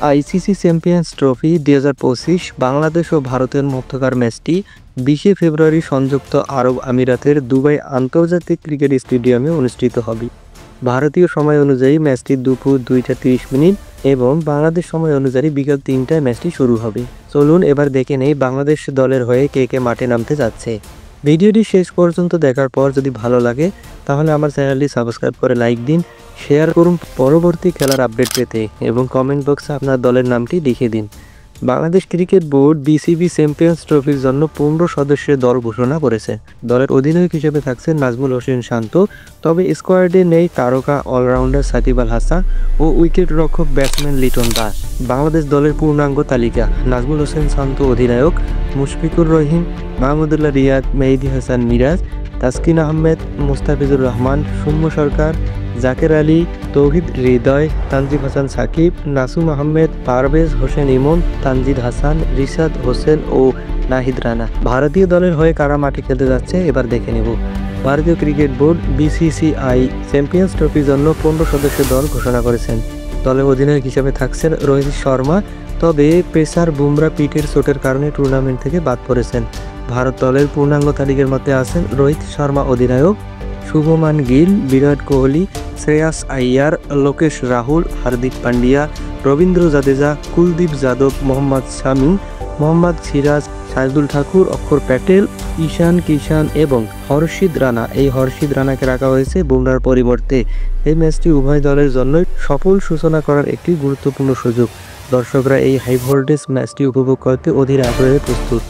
ICC champions trophy 2025 Bangladesh ও ভারতের মধ্যকার ম্যাচটি 20 ফেব্রুয়ারি সংযুক্ত আরব আমিরাতের দুবাই আন্তর্জাতিক ক্রিকেট স্টেডিয়ামে অনুষ্ঠিত হবে। ভারতীয় সময় অনুযায়ী ম্যাচটি দুপুর 2টা 30 এবং বাংলাদেশ সময় অনুযায়ী বিকাল 3টায় ম্যাচটি শুরু হবে। চলুন এবার দেখে নেই বাংলাদেশ দলের হয়ে কে কে মাঠে নামতে যাচ্ছে। ভিডিওটি শেষ পর্যন্ত দেখার পর যদি ভালো লাগে তাহলে আমার চ্যানেলটি সাবস্ক্রাইব করে লাইক দিন, শেয়ার করুন পরবর্তী খেলার আপডেট পেতে এবং কমেন্ট বক্সে আপনার দলের নামটি লিখে দিন। Bangladesh cricket board BCB champions ট্রফির জন্য 15 সদস্যের দল ঘোষণা করেছে। দলের অধিনায়ক হিসেবে থাকছেন নাজমুল হোসেন শান্ত, তবে স্কোয়াডে নেই তারকা অলরাউন্ডার সাকিব আল হাসান ও উইকেট রক্ষক ব্যাটসম্যান লিটন দাস। বাংলাদেশ দলের পূর্ণাঙ্গ তালিকা: নাজমুল হোসেন শান্ত অধিনায়ক, মুশফিকুর রহিম, মাহমুদুল্লাহ রিয়াদ, মেহেদী হাসান মিরাজ, তাসকিন আহমেদ, মুস্তাফিজুর রহমান, সৌম্য সরকার, জাকের আলী, তৌহিদ হৃদয়, তানজিম হাসান সাকিব, নাসুম আহমেদ, পারভেজ হোসেন ইমন, তানজিদ হাসান, রিশাদ হোসেন ও নাহিদ রানা। ভারতীয় দলের হয়ে কারা মাঠে খেলতে যাচ্ছে এবার দেখে নেব। ভারতীয় ক্রিকেট বোর্ড বিসিসিআই চ্যাম্পিয়ন্স ট্রফির জন্য 15 সদস্যের দল ঘোষণা করেছেন। দলের অধিনায়ক হিসেবে থাকছেন রোহিত শর্মা, তবে পেসার বুমরা পিঠের চোটের কারণে টুর্নামেন্ট থেকে বাদ পড়েছেন। ভারত দলের পূর্ণাঙ্গ তালিকার মধ্যে আছেন রোহিত শর্মা অধিনায়ক, শুভমান গিল, বিরাট কোহলি, শ্রেয়াস আইয়ার, লোকেশ রাহুল, হার্দিক পান্ডিয়া, রবীন্দ্র জাদেজা, কুলদীপ যাদব, মোহাম্মদ শামি, মোহাম্মদ সিরাজ, শার্দুল ঠাকুর, অক্ষর প্যাটেল, ঈশান কিষান এবং হর্ষিত রানা। এই হর্ষিত রানাকে রাখা হয়েছে বুমরার পরিবর্তে। এই ম্যাচটি উভয় দলের জন্যই সফল সূচনা করার একটি গুরুত্বপূর্ণ সুযোগ। দর্শকরা এই হাই ভোল্টেজ ম্যাচটি উপভোগ করতে অধীর আগ্রহে প্রস্তুত।